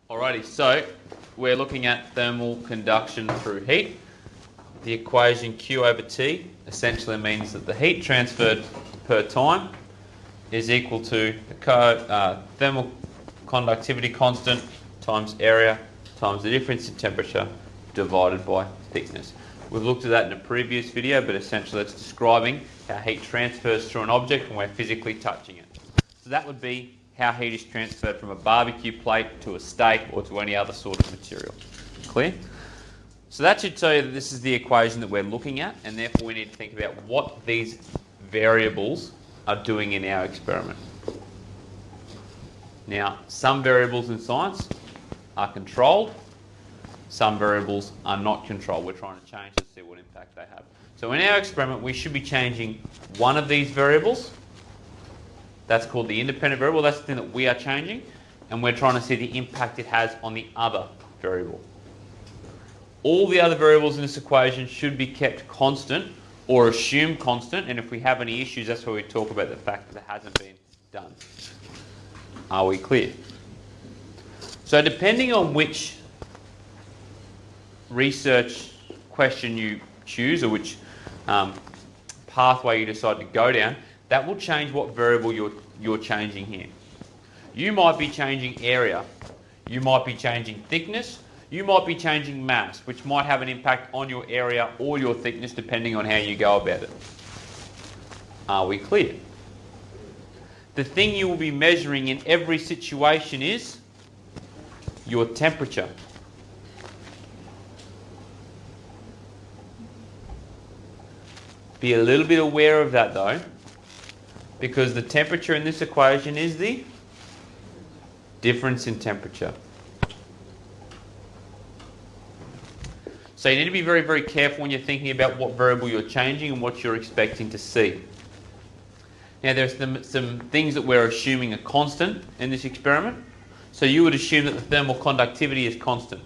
Alrighty, so we're looking at thermal conduction through heat. The equation Q over T essentially means that the heat transferred per time is equal to the thermal conductivity constant times area times the difference in temperature divided by thickness. We've looked at that in a previous video, but essentially it's describing how heat transfers through an object when we're physically touching it. So that would be how heat is transferred from a barbecue plate to a steak or to any other sort of material. Clear? So that should tell you that this is the equation that we're looking at, and therefore we need to think about what these variables are doing in our experiment. Now, some variables in science are controlled, some variables are not controlled. We're trying to change to see what impact they have. So in our experiment, we should be changing one of these variables. That's called the independent variable. That's the thing that we are changing, and we're trying to see the impact it has on the other variable. All the other variables in this equation should be kept constant or assumed constant, and if we have any issues, that's where we talk about the fact that it hasn't been done. Are we clear? So depending on which research question you choose or which pathway you decide to go down, that will change what variable you're changing here. You might be changing area, you might be changing thickness, you might be changing mass, which might have an impact on your area or your thickness depending on how you go about it. Are we clear? The thing you will be measuring in every situation is your temperature. Be a little bit aware of that though, because the temperature in this equation is the difference in temperature. So you need to be very, very careful when you're thinking about what variable you're changing and what you're expecting to see. Now there's some things that we're assuming are constant in this experiment. So you would assume that the thermal conductivity is constant.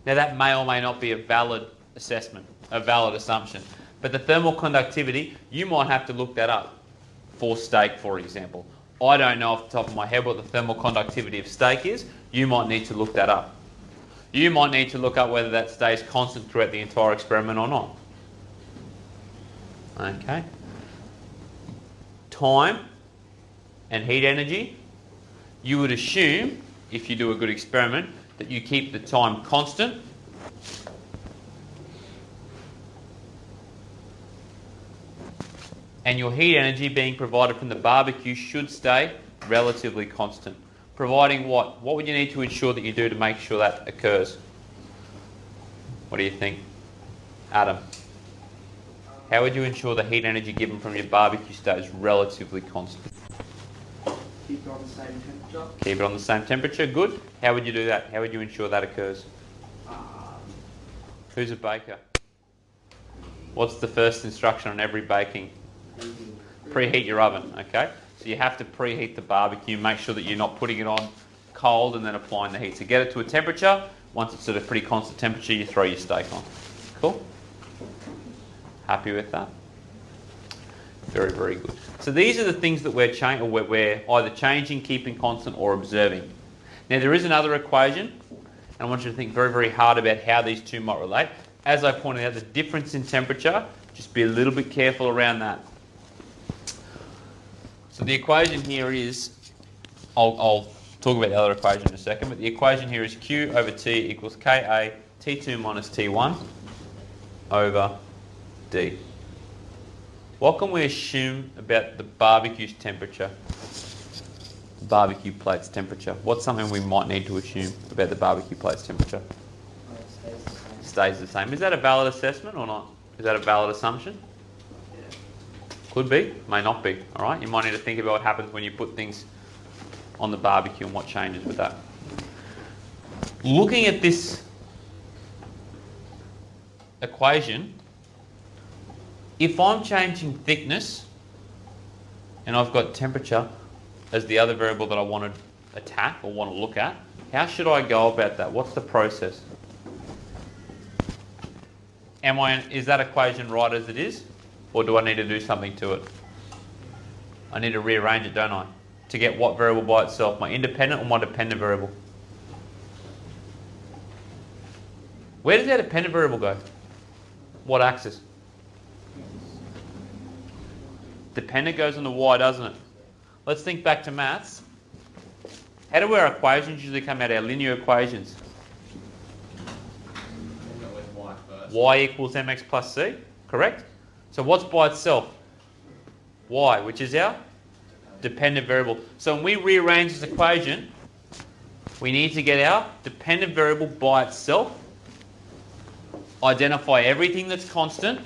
Now that may or may not be a valid assessment, a valid assumption. But the thermal conductivity, you might have to look that up for steak, for example. I don't know off the top of my head what the thermal conductivity of steak is. You might need to look that up. You might need to look up whether that stays constant throughout the entire experiment or not. Okay. Time and heat energy. You would assume, if you do a good experiment, that you keep the time constant. And your heat energy being provided from the barbecue should stay relatively constant. Providing what? What would you need to ensure that you do to make sure that occurs? What do you think? Adam? How would you ensure the heat energy given from your barbecue stays relatively constant? Keep it on the same temperature. Keep it on the same temperature, good. How would you do that? How would you ensure that occurs? Who's a baker? What's the first instruction on every baking? Preheat your oven, okay? So you have to preheat the barbecue, make sure that you're not putting it on cold and then applying the heat. So get it to a temperature. Once it's at a pretty constant temperature, you throw your steak on. Cool? Happy with that? Very, very good. So these are the things that we're either changing, keeping constant, or observing. Now there is another equation, and I want you to think very, very hard about how these two might relate. As I pointed out, the difference in temperature, just be a little bit careful around that. So the equation here is, I'll talk about the other equation in a second, but the equation here is Q over T equals Ka T2 minus T1 over D. What can we assume about the barbecue's temperature? The barbecue plate's temperature. What's something we might need to assume about the barbecue plate's temperature? Stays the same. Is that a valid assessment or not? Is that a valid assumption? Could be, may not be. All right, you might need to think about what happens when you put things on the barbecue and what changes with that. Looking at this equation, if I'm changing thickness and I've got temperature as the other variable that I want to attack or want to look at, how should I go about that? What's the process? Is that equation right as it is? Or do I need to do something to it? I need to rearrange it, don't I? To get what variable by itself? My independent or my dependent variable? Where does our dependent variable go? What axis? Dependent goes on the y, doesn't it? Let's think back to maths. How do our equations usually come out, our linear equations? Y equals mx plus c, correct? So what's by itself? Y, which is our dependent variable. So when we rearrange this equation, we need to get our dependent variable by itself, identify everything that's constant,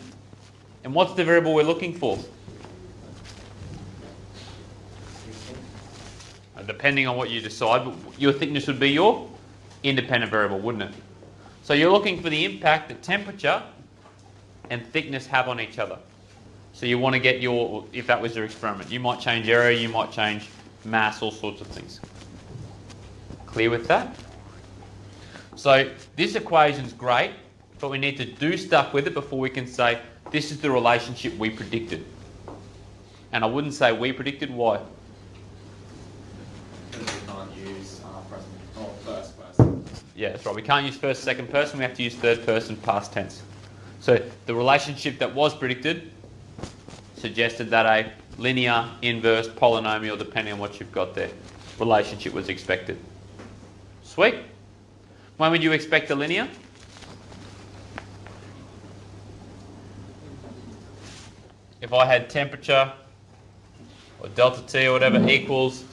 and what's the variable we're looking for? Depending on what you decide, your thickness would be your independent variable, wouldn't it? So you're looking for the impact that temperature and thickness have on each other. So you want to get your, if that was your experiment, you might change area, you might change mass, all sorts of things. Clear with that? So this equation's great, but we need to do stuff with it before we can say, this is the relationship we predicted. And I wouldn't say we predicted, why? First person. Yeah, that's right. We can't use first, second person. We have to use third person past tense. So the relationship that was predicted suggested that a linear, inverse, polynomial, depending on what you've got there, relationship was expected. Sweet. When would you expect a linear? If I had temperature or delta T or whatever equals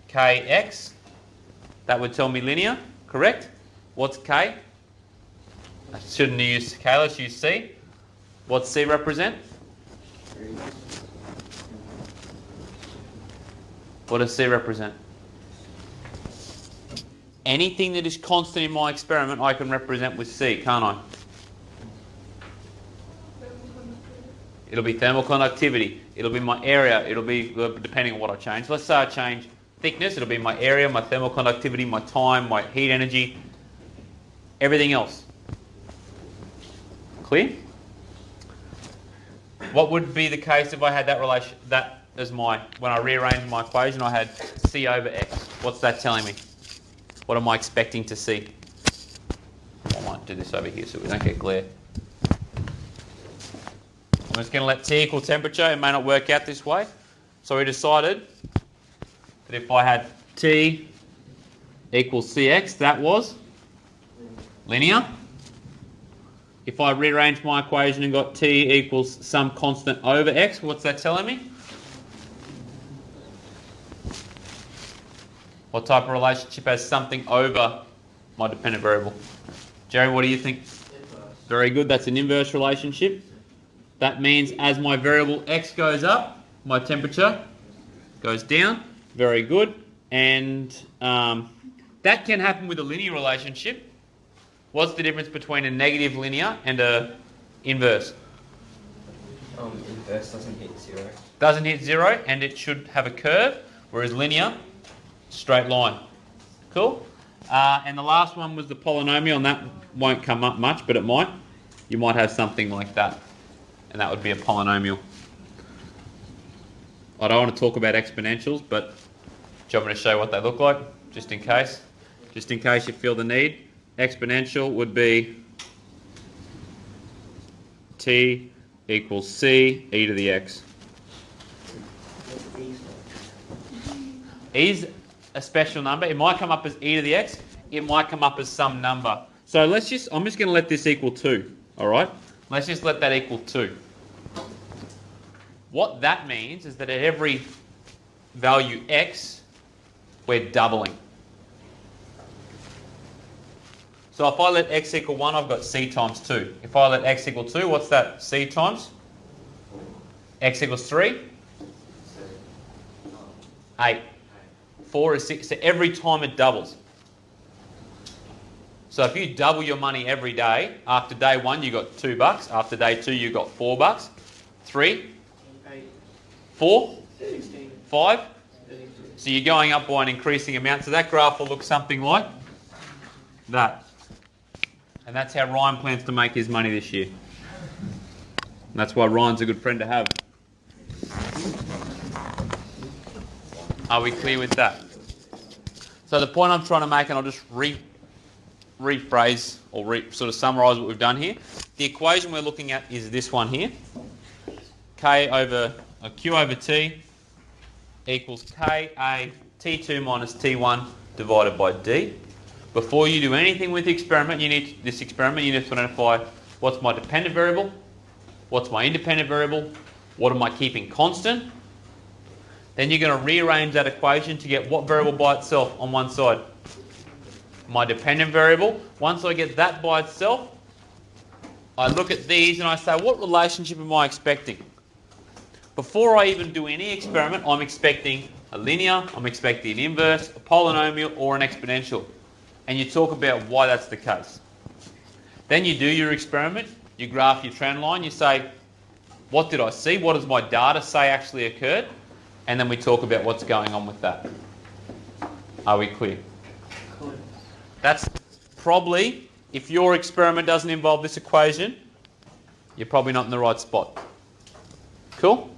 Kx, that would tell me linear, correct? What's K? I shouldn't use K, let's use C. What's C represent? What does C represent? Anything that is constant in my experiment I can represent with C, can't I? It'll be thermal conductivity. It'll be my area. It'll be, depending on what I change. Let's say I change thickness. It'll be my area, my thermal conductivity, my time, my heat energy, everything else. Clear? What would be the case if I had that relation, that as my, when I rearranged my equation, I had C over X. What's that telling me? What am I expecting to see? I might do this over here so we don't get glare. I'm just going to let T equal temperature. It may not work out this way. So we decided that if I had T equals Cx, that was linear. If I rearrange my equation and got T equals some constant over X, what's that telling me? What type of relationship has something over my dependent variable? Jerry, what do you think? Inverse. Very good. That's an inverse relationship. That means as my variable X goes up, my temperature goes down. Very good. And that can happen with a linear relationship. What's the difference between a negative linear and a inverse? Inverse doesn't hit zero. Doesn't hit zero, and it should have a curve, whereas linear, straight line. Cool? And the last one was the polynomial, and that won't come up much, but it might. You might have something like that, and that would be a polynomial. I don't want to talk about exponentials, but do you want me to show you what they look like, just in case? Just in case you feel the need. Exponential would be T equals C e to the x. E is a special number. It might come up as e to the x. It might come up as some number. So I'm just going to let this equal 2. All right? Let's just let that equal 2. What that means is that at every value x, we're doubling. So if I let x equal 1, I've got c times 2. If I let x equal 2, what's that? C times? X equals 3? 8. 4 is 6. So every time it doubles. So if you double your money every day, after day 1 you got $2. After day 2 you got $4. 3? 8. 4? 16. 5? 32. So you're going up by an increasing amount. So that graph will look something like that. And that's how Ryan plans to make his money this year. And that's why Ryan's a good friend to have. Are we clear with that? So the point I'm trying to make, and I'll just rephrase or sort of summarise what we've done here. The equation we're looking at is this one here. Q over T equals Ka T2 minus T1 divided by D. Before you do anything with the experiment, you need to identify what's my dependent variable, what's my independent variable, what am I keeping constant. Then you're going to rearrange that equation to get what variable by itself on one side? My dependent variable. Once I get that by itself, I look at these and I say, what relationship am I expecting? Before I even do any experiment, I'm expecting a linear, I'm expecting an inverse, a polynomial, or an exponential. And you talk about why that's the case. Then you do your experiment, you graph your trend line, you say, what did I see? What does my data say actually occurred? And then we talk about what's going on with that. Are we clear? Clear. That's probably, if your experiment doesn't involve this equation, you're probably not in the right spot. Cool?